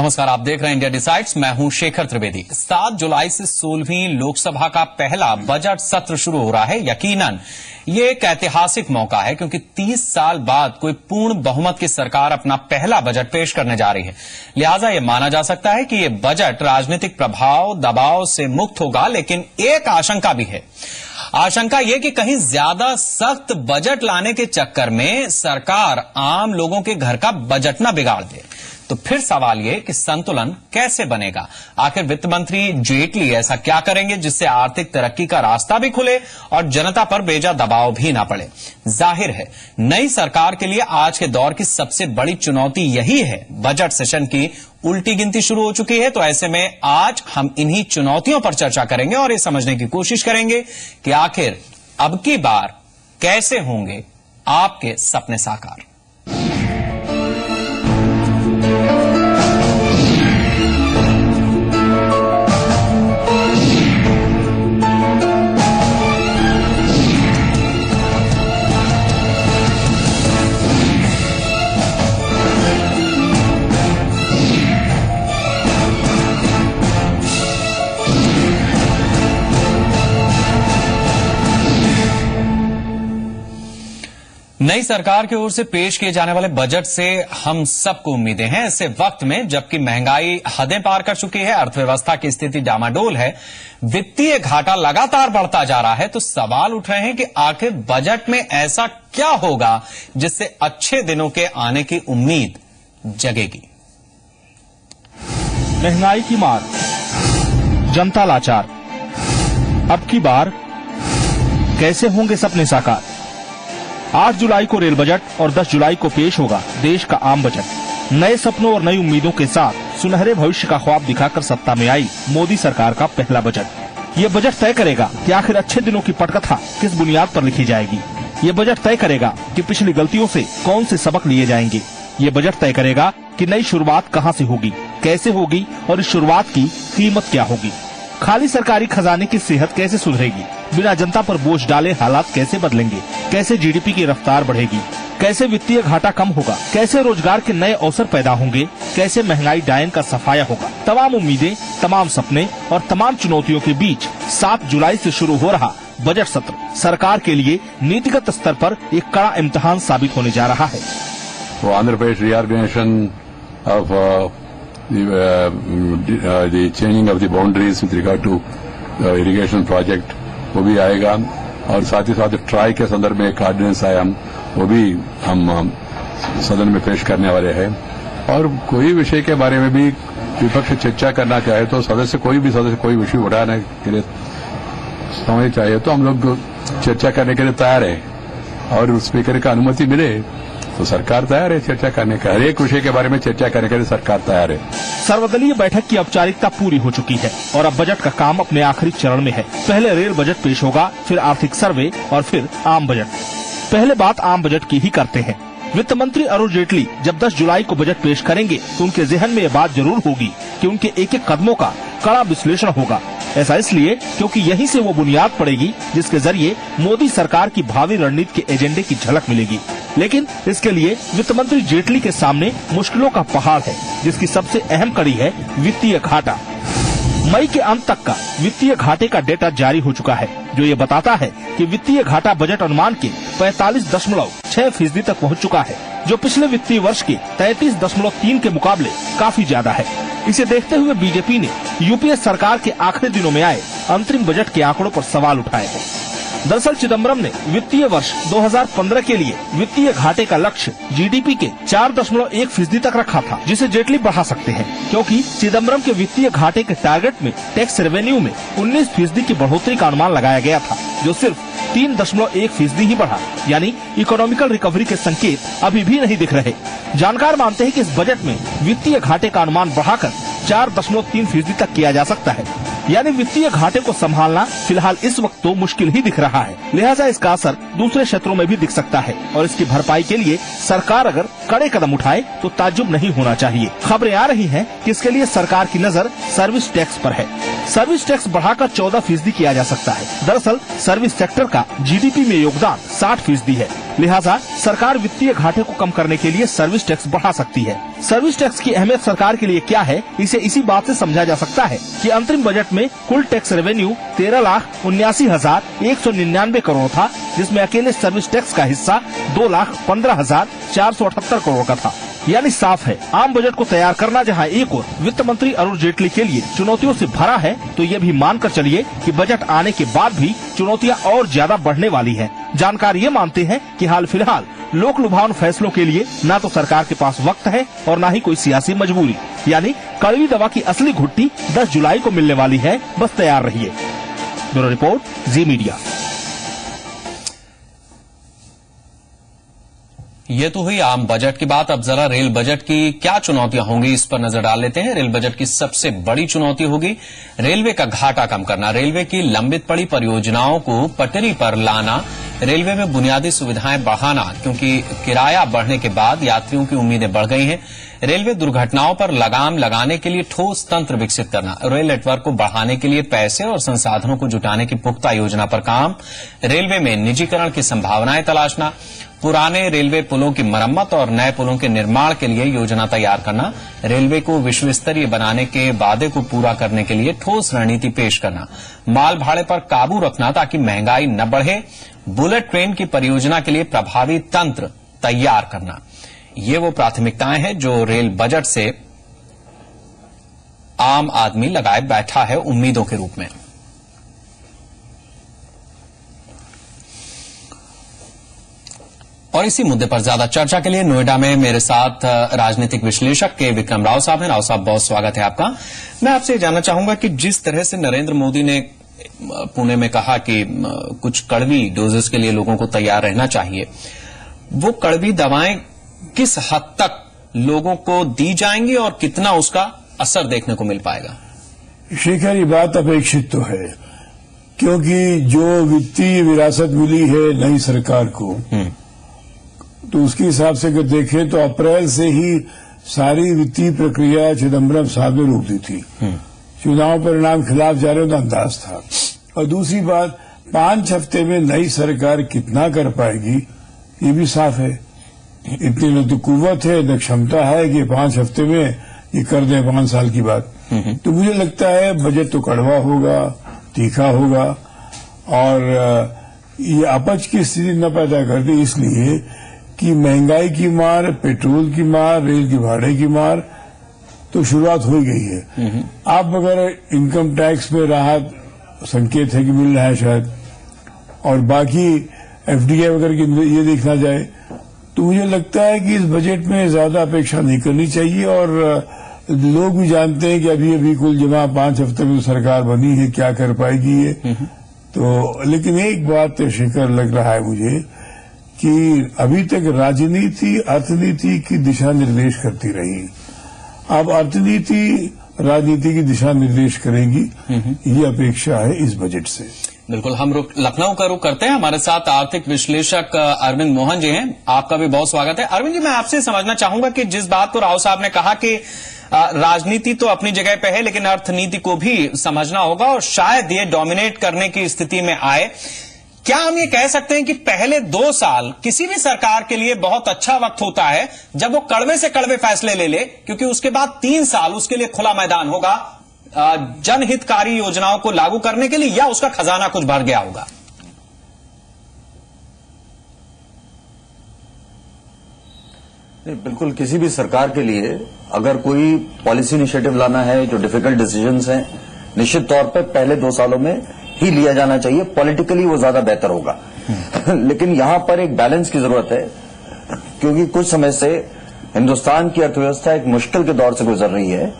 नमस्कार, आप देख रहे हैं इंडिया डिसाइड्स। मैं हूं शेखर त्रिवेदी। 7 जुलाई से 16वीं लोकसभा का पहला बजट सत्र शुरू हो रहा है। यकीनन ये एक ऐतिहासिक मौका है क्योंकि 30 साल बाद कोई पूर्ण बहुमत की सरकार अपना पहला बजट पेश करने जा रही है। लिहाजा ये माना जा सकता है कि ये बजट राजनीतिक प्रभाव दबाव से मुक्त होगा। लेकिन एक आशंका भी है। आशंका यह कि कहीं ज्यादा सख्त बजट लाने के चक्कर में सरकार आम लोगों के घर का बजट न बिगाड़ दे। तो फिर सवाल यह कि संतुलन कैसे बनेगा? आखिर वित्त मंत्री जेटली ऐसा क्या करेंगे जिससे आर्थिक तरक्की का रास्ता भी खुले और जनता पर बेजा दबाव भी ना पड़े? जाहिर है नई सरकार के लिए आज के दौर की सबसे बड़ी चुनौती यही है। बजट सेशन की उल्टी गिनती शुरू हो चुकी है। तो ऐसे में आज हम इन्हीं चुनौतियों पर चर्चा करेंगे और ये समझने की कोशिश करेंगे कि आखिर अब की बार कैसे होंगे आपके सपने साकार। नई सरकार की ओर से पेश किए जाने वाले बजट से हम सबको उम्मीदें हैं। ऐसे वक्त में जबकि महंगाई हदें पार कर चुकी है, अर्थव्यवस्था की स्थिति डामाडोल है, वित्तीय घाटा लगातार बढ़ता जा रहा है, तो सवाल उठ रहे हैं कि आखिर बजट में ऐसा क्या होगा जिससे अच्छे दिनों के आने की उम्मीद जगेगी। महंगाई की मार, जनता लाचार, अब की बार कैसे होंगे सपने साकार। 8 जुलाई को रेल बजट और 10 जुलाई को पेश होगा देश का आम बजट। नए सपनों और नई उम्मीदों के साथ सुनहरे भविष्य का ख्वाब दिखाकर सत्ता में आई मोदी सरकार का पहला बजट। ये बजट तय करेगा कि आखिर अच्छे दिनों की पटकथा किस बुनियाद पर लिखी जाएगी। ये बजट तय करेगा कि पिछली गलतियों से कौन से सबक लिए जाएंगे। ये बजट तय करेगा कि नई शुरुआत कहां से होगी, कैसे होगी और इस शुरुआत की कीमत क्या होगी। खाली सरकारी खजाने की सेहत कैसे सुधरेगी, बिना जनता पर बोझ डाले हालात कैसे बदलेंगे, कैसे जीडीपी की रफ्तार बढ़ेगी, कैसे वित्तीय घाटा कम होगा, कैसे रोजगार के नए अवसर पैदा होंगे, कैसे महंगाई डायन का सफाया होगा। तमाम उम्मीदें, तमाम सपने और तमाम चुनौतियों के बीच 7 जुलाई से शुरू हो रहा बजट सत्र सरकार के लिए नीतिगत स्तर पर एक कड़ा इम्तिहान साबित होने जा रहा है। Andhra Pradesh reorganisation of the changing of the boundaries with regard to irrigation project वो भी आएगा और साथ ही साथ ट्राई के संदर्भ में एक ऑर्डिनेंस आया वो भी हम सदन में पेश करने वाले हैं। और कोई विषय के बारे में भी विपक्ष चर्चा करना चाहे तो कोई भी विषय उठाने के लिए समय चाहिए तो हम लोग चर्चा करने के लिए तैयार है और स्पीकर का अनुमति मिले तो सरकार तैयार है चर्चा करने का। हर एक विषय के बारे में चर्चा करने के लिए सरकार तैयार है। सर्वदलीय बैठक की औपचारिकता पूरी हो चुकी है और अब बजट का काम अपने आखिरी चरण में है। पहले रेल बजट पेश होगा, फिर आर्थिक सर्वे और फिर आम बजट। पहले बात आम बजट की ही करते हैं। वित्त मंत्री अरुण जेटली जब 10 जुलाई को बजट पेश करेंगे तो उनके जहन में ये बात जरूर होगी कि उनके एक एक कदमों का कड़ा विश्लेषण होगा। ऐसा इसलिए क्योंकि यहीं से वो बुनियाद पड़ेगी जिसके जरिए मोदी सरकार की भावी रणनीति के एजेंडे की झलक मिलेगी। लेकिन इसके लिए वित्त मंत्री जेटली के सामने मुश्किलों का पहाड़ है, जिसकी सबसे अहम कड़ी है वित्तीय घाटा। मई के अंत तक का वित्तीय घाटे का डेटा जारी हो चुका है जो ये बताता है कि वित्तीय घाटा बजट अनुमान के 45.6% तक पहुंच चुका है, जो पिछले वित्तीय वर्ष के 33.3 के मुकाबले काफी ज्यादा है। इसे देखते हुए बीजेपी ने यूपीए सरकार के आखिरी दिनों में आए अंतरिम बजट के आंकड़ों पर सवाल उठाए हैं। दरअसल चिदम्बरम ने वित्तीय वर्ष 2015 के लिए वित्तीय घाटे का लक्ष्य जीडीपी के 4.1% तक रखा था, जिसे जेटली बढ़ा सकते हैं क्योंकि चिदम्बरम के वित्तीय घाटे के टारगेट में टैक्स रेवेन्यू में 19% की बढ़ोतरी का अनुमान लगाया गया था, जो सिर्फ 3.1% ही बढ़ा। यानी इकोनॉमिकल रिकवरी के संकेत अभी भी नहीं दिख रहे। जानकार मानते हैं कि इस बजट में वित्तीय घाटे का अनुमान बढ़ाकर 4.3% तक किया जा सकता है। यानी वित्तीय घाटे को संभालना फिलहाल इस वक्त तो मुश्किल ही दिख रहा है। लिहाजा इसका असर दूसरे क्षेत्रों में भी दिख सकता है और इसकी भरपाई के लिए सरकार अगर कड़े कदम उठाए तो ताज्जुब नहीं होना चाहिए। खबरें आ रही हैं कि इसके लिए सरकार की नजर सर्विस टैक्स पर है। सर्विस टैक्स बढ़ाकर 14% किया जा सकता है। दरअसल सर्विस सेक्टर का जीडीपी में योगदान 60% है। लिहाजा सरकार वित्तीय घाटे को कम करने के लिए सर्विस टैक्स बढ़ा सकती है। सर्विस टैक्स की अहमियत सरकार के लिए क्या है, इसे इसी बात से समझा जा सकता है कि अंतरिम बजट में कुल टैक्स रेवेन्यू 13,79,199 करोड़ था, जिसमें अकेले सर्विस टैक्स का हिस्सा 2,15,478 करोड़ का था। यानी साफ है, आम बजट को तैयार करना जहां एक ओर वित्त मंत्री अरुण जेटली के लिए चुनौतियों से भरा है, तो ये भी मानकर चलिए कि बजट आने के बाद भी चुनौतियां और ज्यादा बढ़ने वाली हैं। जानकार ये मानते हैं कि हाल फिलहाल लोक लुभावन फैसलों के लिए न तो सरकार के पास वक्त है और न ही कोई सियासी मजबूरी। यानी कड़वी दवा की असली घुट्टी 10 जुलाई को मिलने वाली है, बस तैयार रहिए। ब्यूरो रिपोर्ट, जी मीडिया। ये तो हुई आम बजट की बात। अब जरा रेल बजट की क्या चुनौतियां होंगी, इस पर नजर डाल लेते हैं। रेल बजट की सबसे बड़ी चुनौती होगी रेलवे का घाटा कम करना, रेलवे की लंबित पड़ी परियोजनाओं को पटरी पर लाना, रेलवे में बुनियादी सुविधाएं बढ़ाना, क्योंकि किराया बढ़ने के बाद यात्रियों की उम्मीदें बढ़ गई हैं। रेलवे दुर्घटनाओं पर लगाम लगाने के लिए ठोस तंत्र विकसित करना, रेल नेटवर्क को बढ़ाने के लिए पैसे और संसाधनों को जुटाने की पुख्ता योजना पर काम, रेलवे में निजीकरण की संभावनाएं तलाशना, पुराने रेलवे पुलों की मरम्मत और नए पुलों के निर्माण के लिए योजना तैयार करना, रेलवे को विश्व स्तरीय बनाने के वादे को पूरा करने के लिए ठोस रणनीति पेश करना, माल भाड़े पर काबू रखना ताकि महंगाई न बढ़े, बुलेट ट्रेन की परियोजना के लिए प्रभावी तंत्र तैयार करना। ये वो प्राथमिकताएं हैं जो रेल बजट से आम आदमी लगाए बैठा है उम्मीदों के रूप में। और इसी मुद्दे पर ज्यादा चर्चा के लिए नोएडा में मेरे साथ राजनीतिक विश्लेषक के विक्रम राव साहब हैं। राव साहब, बहुत स्वागत है आपका। मैं आपसे जानना चाहूंगा कि जिस तरह से नरेंद्र मोदी ने पुणे में कहा कि कुछ कड़वी डोजेस के लिए लोगों को तैयार रहना चाहिए, वो कड़वी दवाएं किस हद तक लोगों को दी जाएंगी और कितना उसका असर देखने को मिल पाएगा? शेखर, ये बात अपेक्षित तो है, क्योंकि जो वित्तीय विरासत मिली है नई सरकार को, तो उसके हिसाब से अगर देखें तो अप्रैल से ही सारी वित्तीय प्रक्रिया चिदम्बरम साहब ने रोक दी थी। चुनाव परिणाम खिलाफ जा रहे, अंदाज था। और दूसरी बात, 5 हफ्ते में नई सरकार कितना कर पाएगी ये भी साफ है। इतनी न तो कुव्वत है न क्षमता है कि 5 हफ्ते में ये कर दें 5 साल की बात। तो मुझे लगता है बजट तो कड़वा होगा, तीखा होगा और ये अपच की स्थिति न पैदा कर दे, इसलिए कि महंगाई की मार, पेट्रोल की मार, रेल के भाड़े की मार तो शुरुआत हो गई है। आप अगर इनकम टैक्स में राहत संकेत है कि मिल रहा है शायद, और बाकी एफडीआई वगैरह की ये देखना जाए, तो मुझे लगता है कि इस बजट में ज्यादा अपेक्षा नहीं करनी चाहिए। और लोग भी जानते हैं कि अभी कुल जमा 5 हफ्ते में सरकार बनी है, क्या कर पाएगी ये। तो लेकिन एक बात शेखर लग रहा है मुझे कि अभी तक राजनीति अर्थनीति की दिशा निर्देश करती रही, अब अर्थनीति राजनीति की दिशा निर्देश करेगी, ये अपेक्षा है इस बजट से। बिल्कुल। हम लखनऊ का रुख करते हैं। हमारे साथ आर्थिक विश्लेषक अरविंद मोहन जी हैं। आपका भी बहुत स्वागत है। अरविंद जी, मैं आपसे समझना चाहूंगा कि जिस बात को राव साहब ने कहा कि राजनीति तो अपनी जगह पे है, लेकिन अर्थनीति को भी समझना होगा और शायद ये डोमिनेट करने की स्थिति में आए, क्या हम ये कह सकते हैं कि पहले 2 साल किसी भी सरकार के लिए बहुत अच्छा वक्त होता है जब वो कड़वे से कड़वे फैसले ले ले, क्योंकि उसके बाद 3 साल उसके लिए खुला मैदान होगा जनहितकारी योजनाओं को लागू करने के लिए, या उसका खजाना कुछ भर गया होगा? नहीं, बिल्कुल किसी भी सरकार के लिए अगर कोई पॉलिसी इनिशिएटिव लाना है, जो डिफिकल्ट डिसीजंस हैं, निश्चित तौर पे पहले 2 सालों में ही लिया जाना चाहिए। पॉलिटिकली वो ज्यादा बेहतर होगा। लेकिन यहां पर एक बैलेंस की जरूरत है, क्योंकि कुछ समय से हिंदुस्तान की अर्थव्यवस्था एक मुश्किल के दौर से गुजर रही है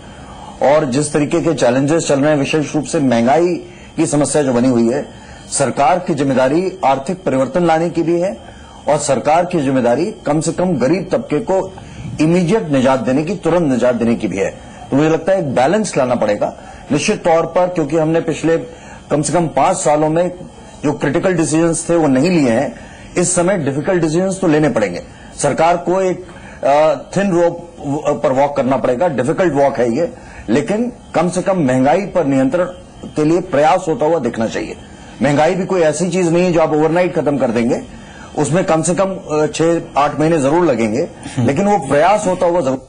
और जिस तरीके के चैलेंजेस चल रहे हैं, विशेष रूप से महंगाई की समस्या जो बनी हुई है, सरकार की जिम्मेदारी आर्थिक परिवर्तन लाने की भी है और सरकार की जिम्मेदारी कम से कम गरीब तबके को इमीडिएट निजात देने की, तुरंत निजात देने की भी है। तो मुझे लगता है एक बैलेंस लाना पड़ेगा निश्चित तौर पर, क्योंकि हमने पिछले कम से कम 5 सालों में जो क्रिटिकल डिसीजंस थे वो नहीं लिए हैं। इस समय डिफिकल्ट डिसीजंस तो लेने पड़ेंगे। सरकार को एक थिन रोप पर वॉक करना पड़ेगा। डिफिकल्ट वॉक है ये, लेकिन कम से कम महंगाई पर नियंत्रण के लिए प्रयास होता हुआ दिखना चाहिए। महंगाई भी कोई ऐसी चीज नहीं है जो आप ओवरनाइट खत्म कर देंगे, उसमें कम से कम 6-8 महीने जरूर लगेंगे, लेकिन वो प्रयास होता हुआ जरूर।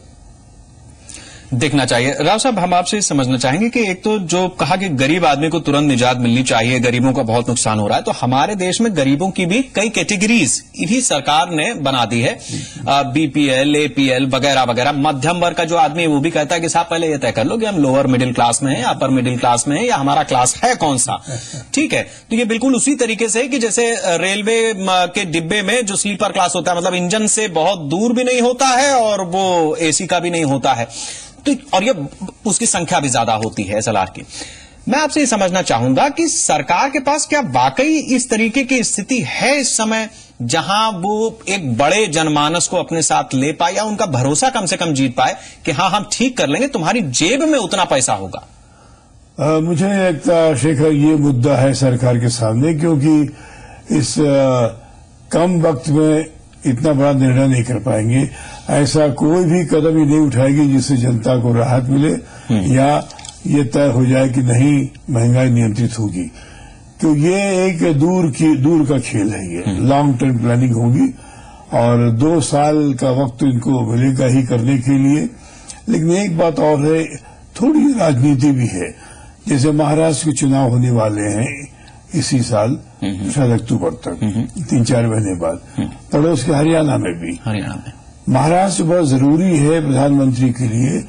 देखना चाहिए। राव साहब, हम आपसे समझना चाहेंगे कि एक तो जो कहा कि गरीब आदमी को तुरंत निजात मिलनी चाहिए, गरीबों का बहुत नुकसान हो रहा है, तो हमारे देश में गरीबों की भी कई कैटेगरीज भी सरकार ने बना दी है, बीपीएल, एपीएल वगैरह वगैरह। मध्यम वर्ग का जो आदमी है वो भी कहता है कि साहब पहले ये तय कर लो कि हम लोअर मिडिल क्लास में हैं, अपर मिडिल क्लास में हैं, या हमारा क्लास है कौन सा। ठीक है, तो ये बिल्कुल उसी तरीके से कि जैसे रेलवे के डिब्बे में जो स्लीपर क्लास होता है, मतलब इंजन से बहुत दूर भी नहीं होता है और वो एसी का भी नहीं होता है, तो और ये उसकी संख्या भी ज्यादा होती है एसएलआर की। मैं आपसे ये समझना चाहूंगा कि सरकार के पास क्या वाकई इस तरीके की स्थिति है इस समय जहां वो एक बड़े जनमानस को अपने साथ ले पाए, या उनका भरोसा कम से कम जीत पाए कि हाँ हम ठीक कर लेंगे, तुम्हारी जेब में उतना पैसा होगा। मुझे नहीं लगता शेखर ये मुद्दा है सरकार के सामने, क्योंकि इस कम वक्त में इतना बड़ा निर्णय नहीं कर पाएंगे। ऐसा कोई भी कदम ही नहीं उठाएगी जिससे जनता को राहत मिले या ये तय हो जाए कि नहीं महंगाई नियंत्रित होगी। तो ये एक दूर का खेल है, ये लॉन्ग टर्म प्लानिंग होगी और 2 साल का वक्त इनको मिलेगा ही करने के लिए। लेकिन एक बात और है, थोड़ी राजनीति भी है। जैसे महाराष्ट्र के चुनाव होने वाले हैं इसी साल, शायद अक्टूबर तक, 3-4 महीने बाद। पड़ोस के हरियाणा में भी। महाराष्ट्र बहुत जरूरी है प्रधानमंत्री के लिए,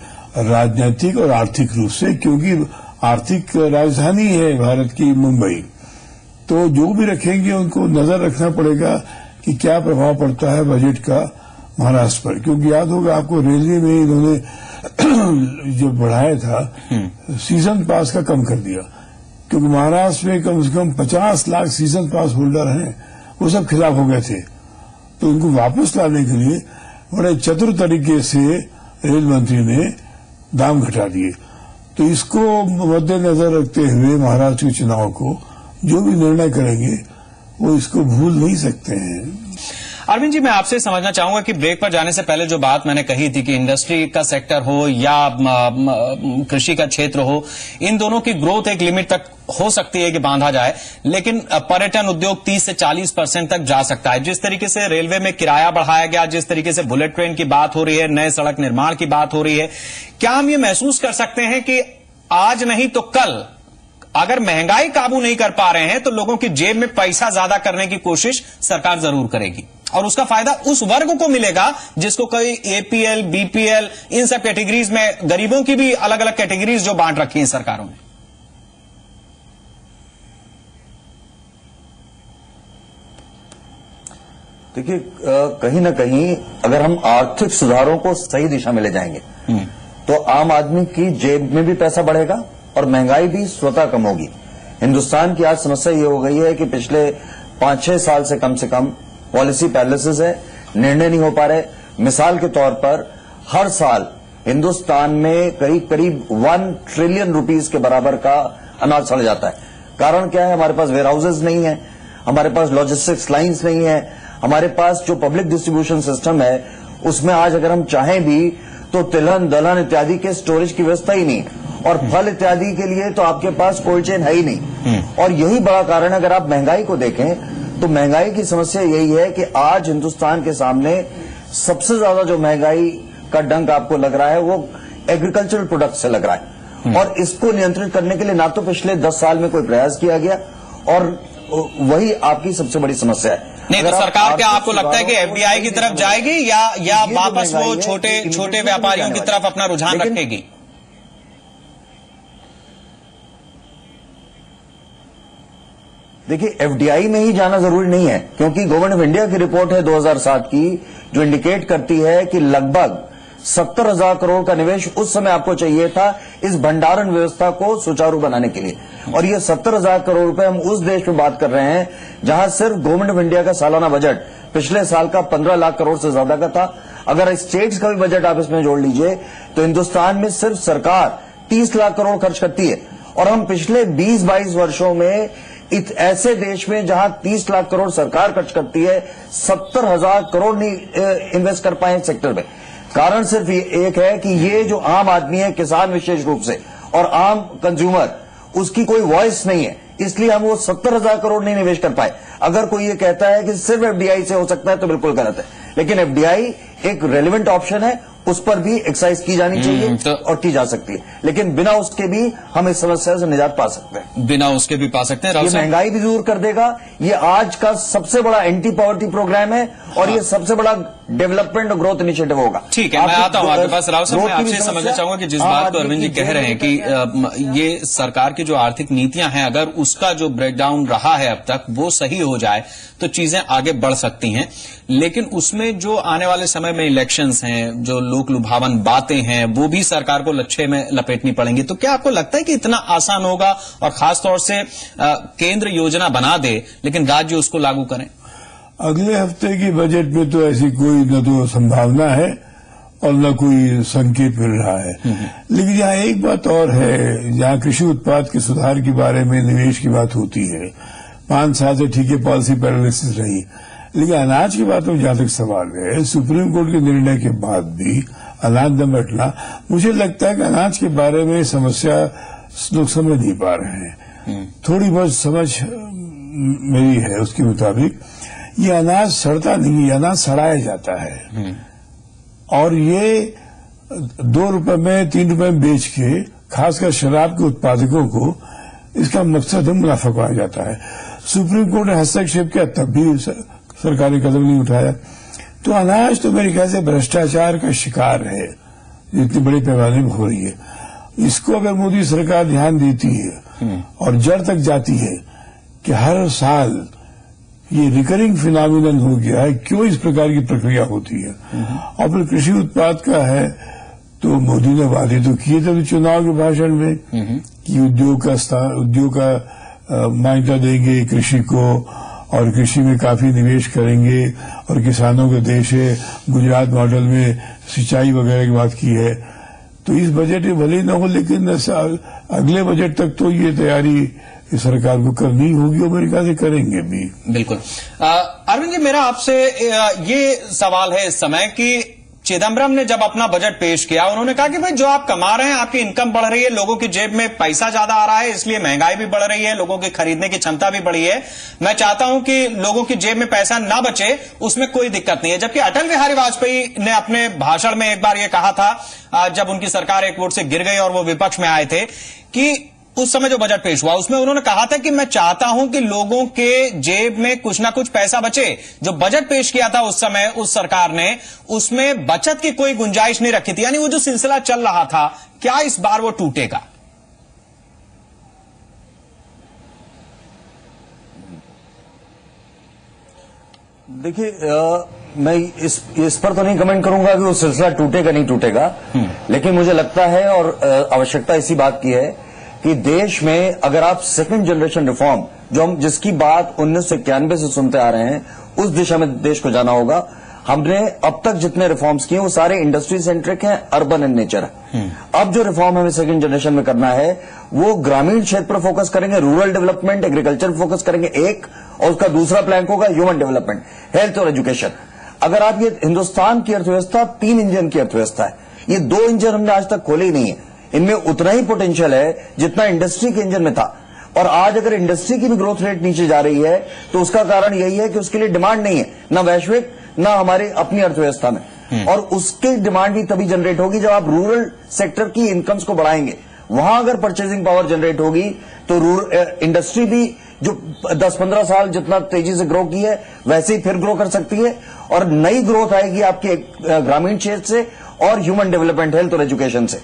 राजनीतिक और आर्थिक रूप से, क्योंकि आर्थिक राजधानी है भारत की मुंबई। तो जो भी रखेंगे उनको नजर रखना पड़ेगा कि क्या प्रभाव पड़ता है बजट का महाराष्ट्र पर। क्योंकि याद होगा आपको, रेलवे में इन्होंने जो बढ़ाया था सीजन पास का कम कर दिया, क्योंकि महाराष्ट्र में कम से कम 50 लाख सीजन पास होल्डर हैं, वो सब खिलाफ हो गए थे। तो उनको वापस लाने के लिए बड़े चतुर तरीके से रेल मंत्री ने दाम घटा दिए। तो इसको मद्देनजर रखते हुए महाराष्ट्र के चुनाव को जो भी निर्णय करेंगे वो इसको भूल नहीं सकते हैं। अरविंद जी, मैं आपसे समझना चाहूंगा कि ब्रेक पर जाने से पहले जो बात मैंने कही थी कि इंडस्ट्री का सेक्टर हो या कृषि का क्षेत्र हो, इन दोनों की ग्रोथ एक लिमिट तक हो सकती है कि बांधा जाए, लेकिन पर्यटन उद्योग 30 से 40% तक जा सकता है। जिस तरीके से रेलवे में किराया बढ़ाया गया, जिस तरीके से बुलेट ट्रेन की बात हो रही है, नए सड़क निर्माण की बात हो रही है, क्या हम ये महसूस कर सकते हैं कि आज नहीं तो कल अगर महंगाई काबू नहीं कर पा रहे हैं तो लोगों की जेब में पैसा ज्यादा करने की कोशिश सरकार जरूर करेगी, और उसका फायदा उस वर्ग को मिलेगा जिसको कोई एपीएल, बीपीएल, इन सब कैटेगरीज में, गरीबों की भी अलग अलग कैटेगरीज जो बांट रखी हैं सरकारों ने। देखिए, कहीं ना कहीं अगर हम आर्थिक सुधारों को सही दिशा में ले जाएंगे तो आम आदमी की जेब में भी पैसा बढ़ेगा और महंगाई भी स्वतः कम होगी। हिंदुस्तान की आज समस्या ये हो गई है कि पिछले 5-6 साल से कम पॉलिसी पैरालिसिस है, निर्णय नहीं हो पा रहे। मिसाल के तौर पर हर साल हिंदुस्तान में करीब 1 ट्रिलियन रुपीस के बराबर का अनाज सड़ जाता है। कारण क्या है? हमारे पास वेयर हाउसेज नहीं है, हमारे पास लॉजिस्टिक्स लाइन्स नहीं है, हमारे पास जो पब्लिक डिस्ट्रीब्यूशन सिस्टम है उसमें आज अगर हम चाहें भी तो तिलहन, दलहन इत्यादि के स्टोरेज की व्यवस्था ही नहीं, और फल इत्यादि के लिए तो आपके पास कोल्ड चेन है ही नहीं। और यही बड़ा कारण है। अगर आप महंगाई को देखें तो महंगाई की समस्या यही है कि आज हिंदुस्तान के सामने सबसे ज्यादा जो महंगाई का डंक आपको लग रहा है वो एग्रीकल्चरल प्रोडक्ट से लग रहा है, और इसको नियंत्रित करने के लिए ना तो पिछले 10 साल में कोई प्रयास किया गया, और वही आपकी सबसे बड़ी समस्या है। नहीं तो सरकार क्या आपको लगता है कि एफडीआई की तरफ जाएगी या वापस वो छोटे व्यापारियों की तरफ अपना रुझान रखेगी? देखिए, एफडीआई में ही जाना जरूरी नहीं है, क्योंकि गवर्नमेंट ऑफ इंडिया की रिपोर्ट है 2007 की जो इंडिकेट करती है कि लगभग 70,000 करोड़ का निवेश उस समय आपको चाहिए था इस भंडारण व्यवस्था को सुचारू बनाने के लिए। और ये 70,000 करोड़ रुपए हम उस देश में बात कर रहे हैं जहां सिर्फ गवर्नमेंट ऑफ इंडिया का सालाना बजट पिछले साल का 15 लाख करोड़ से ज्यादा का था। अगर स्टेट्स का भी बजट आप इसमें जोड़ लीजिए तो हिंदुस्तान में सिर्फ सरकार 30 लाख करोड़ खर्च करती है, और हम पिछले 20-22 वर्षों में ऐसे देश में जहां 30 लाख करोड़ सरकार खर्च करती है, 70,000 करोड़ नहीं इन्वेस्ट कर पाए इस सेक्टर में। कारण सिर्फ एक है कि ये जो आम आदमी है, किसान विशेष रूप से, और आम कंज्यूमर, उसकी कोई वॉइस नहीं है, इसलिए हम वो 70,000 करोड़ नहीं निवेश कर पाए। अगर कोई ये कहता है कि सिर्फ एफडीआई से हो सकता है तो बिल्कुल गलत है, लेकिन एफडीआई एक रेलेवेंट ऑप्शन है, उस पर भी एक्सरसाइज की जानी चाहिए और की जा सकती है, लेकिन बिना उसके भी हम इस समस्या से निजात पा सकते हैं। बिना उसके भी पा सकते हैं। ये महंगाई भी दूर कर देगा। ये आज का सबसे बड़ा एंटी पॉवर्टी प्रोग्राम है और ये सबसे बड़ा डेवलपमेंट और ग्रोथ इनिशिएटिव होगा। ठीक है, मैं आता हूं आपके पास। राव साहब, मैं आपसे समझना चाहूंगा कि जिस बात को अरविंद जी कह रहे हैं कि ये सरकार की जो आर्थिक नीतियां हैं, अगर उसका जो ब्रेकडाउन रहा है अब तक वो सही हो जाए तो चीजें आगे बढ़ सकती हैं, लेकिन उसमें जो आने वाले समय में इलेक्शंस हैं, जो लोक लुभावन बातें हैं, वो भी सरकार को लच्छे में लपेटनी पड़ेंगी। तो क्या आपको लगता है कि इतना आसान होगा, और खासतौर से केंद्र योजना बना दे लेकिन राज्य उसको लागू करें? अगले हफ्ते की बजट में तो ऐसी कोई न तो संभावना है और न कोई संकेत मिल रहा है। लेकिन यहाँ एक बात और है, जहाँ कृषि उत्पाद के सुधार के बारे में निवेश की बात होती है, 5 साल से ठीक है पॉलिसी पैरालिसिस रही, लेकिन अनाज की बात में जहां तक सवाल है, सुप्रीम कोर्ट के निर्णय के बाद भी अनाज न बटना, मुझे लगता है कि अनाज के बारे में समस्या लोग समझ नहीं पा रहे हैं। थोड़ी बहुत समझ मेरी है उसके मुताबिक, ये अनाज सड़ता नहीं, ये अनाज सड़ाया जाता है और ये 2 रुपए में 3 रुपए में बेच के, खासकर शराब के उत्पादकों को इसका मकसद है मुनाफा कमाया जाता है। सुप्रीम कोर्ट ने हस्तक्षेप किया तब भी सरकारी कदम नहीं उठाया। तो अनाज तो मेरे ख्याल से भ्रष्टाचार का शिकार है, जितनी बड़े पैमाने में हो रही है। इसको अगर मोदी सरकार ध्यान देती है और जड़ तक जाती है कि हर साल ये रिकरिंग फिनोमिनन हो गया है, क्यों इस प्रकार की प्रक्रिया होती है, और फिर कृषि उत्पाद का है तो मोदी ने वादे तो किए थे चुनाव के भाषण में कि उद्योग का मान्यता देंगे कृषि को और कृषि में काफी निवेश करेंगे और किसानों का देश है, गुजरात मॉडल में सिंचाई वगैरह की बात की है। तो इस बजट में भले ही न हो, लेकिन अगले बजट तक तो ये तैयारी इस सरकार को करनी होगी और मेरे ख्याल से करेंगे भी। बिल्कुल। अरविंद जी, मेरा आपसे ये सवाल है इस समय कि चिदम्बरम ने जब अपना बजट पेश किया, उन्होंने कहा कि भाई जो आप कमा रहे हैं, आपकी इनकम बढ़ रही है, लोगों की जेब में पैसा ज्यादा आ रहा है, इसलिए महंगाई भी बढ़ रही है, लोगों की खरीदने की क्षमता भी बढ़ी है। मैं चाहता हूं कि लोगों की जेब में पैसा ना बचे, उसमें कोई दिक्कत नहीं है। जबकि अटल बिहारी वाजपेयी ने अपने भाषण में एक बार यह कहा था, जब उनकी सरकार एक वोट से गिर गई और वो विपक्ष में आए थे, कि उस समय जो बजट पेश हुआ उसमें उन्होंने कहा था कि मैं चाहता हूं कि लोगों के जेब में कुछ ना कुछ पैसा बचे। जो बजट पेश किया था उस समय उस सरकार ने, उसमें बचत की कोई गुंजाइश नहीं रखी थी। यानी वो जो सिलसिला चल रहा था, क्या इस बार वो टूटेगा? देखिए, मैं इस पर तो नहीं कमेंट करूंगा कि वो सिलसिला टूटेगा नहीं टूटेगा, लेकिन मुझे लगता है और आवश्यकता इसी बात की है कि देश में अगर आप सेकंड जनरेशन रिफॉर्म, जो हम जिसकी बात 1991 से सुनते आ रहे हैं, उस दिशा में देश को जाना होगा। हमने अब तक जितने रिफॉर्म्स किए वो सारे इंडस्ट्री सेंट्रिक हैं, अर्बन इन नेचर है। अब जो रिफॉर्म हमें सेकंड जनरेशन में करना है वो ग्रामीण क्षेत्र पर फोकस करेंगे, रूरल डेवलपमेंट, एग्रीकल्चर पर फोकस करेंगे एक, और उसका दूसरा प्लैंक होगा ह्यूमन डेवलपमेंट, हेल्थ और एजुकेशन। अगर आप ये हिंदुस्तान की अर्थव्यवस्था 3 इंजन की अर्थव्यवस्था है, ये 2 इंजन हमने आज तक खोले ही नहीं है। इनमें उतना ही पोटेंशियल है जितना इंडस्ट्री के इंजन में था, और आज अगर इंडस्ट्री की भी ग्रोथ रेट नीचे जा रही है तो उसका कारण यही है कि उसके लिए डिमांड नहीं है, ना वैश्विक ना हमारी अपनी अर्थव्यवस्था में। और उसकी डिमांड भी तभी जनरेट होगी जब आप रूरल सेक्टर की इनकम्स को बढ़ाएंगे। वहां अगर परचेजिंग पावर जनरेट होगी तो इंडस्ट्री भी जो 10-15 साल जितना तेजी से ग्रो की है वैसे ही फिर ग्रो कर सकती है, और नई ग्रोथ आएगी आपके ग्रामीण क्षेत्र से और ह्यूमन डेवलपमेंट, हेल्थ और एजुकेशन से।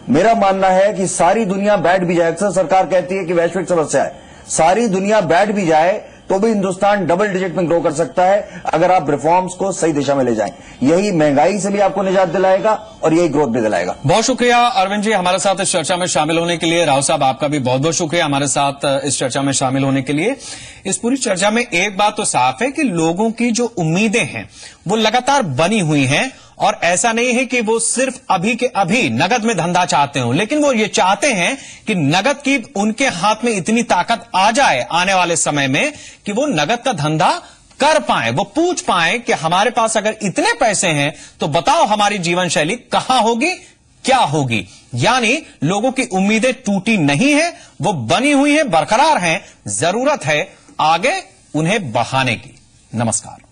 मेरा मानना है कि सारी दुनिया बैठ भी जाए, अक्सर सरकार कहती है कि वैश्विक समस्या है, सारी दुनिया बैठ भी जाए तो भी हिंदुस्तान डबल डिजिट में ग्रो कर सकता है अगर आप रिफॉर्म्स को सही दिशा में ले जाएं। यही महंगाई से भी आपको निजात दिलाएगा और यही ग्रोथ भी दिलाएगा। बहुत शुक्रिया अरविंद जी हमारे साथ इस चर्चा में शामिल होने के लिए। राव साहब, आपका भी बहुत बहुत शुक्रिया हमारे साथ इस चर्चा में शामिल होने के लिए। इस पूरी चर्चा में एक बात तो साफ है कि लोगों की जो उम्मीदें हैं वो लगातार बनी हुई हैं, और ऐसा नहीं है कि वो सिर्फ अभी के अभी नगद में धंधा चाहते हो, लेकिन वो ये चाहते हैं कि नगद की उनके हाथ में इतनी ताकत आ जाए आने वाले समय में कि वो नगद का धंधा कर पाए, वो पूछ पाए कि हमारे पास अगर इतने पैसे हैं तो बताओ हमारी जीवन शैली कहां होगी, क्या होगी। यानी लोगों की उम्मीदें टूटी नहीं है, वो बनी हुई है, बरकरार हैं। जरूरत है आगे उन्हें बढ़ाने की। नमस्कार।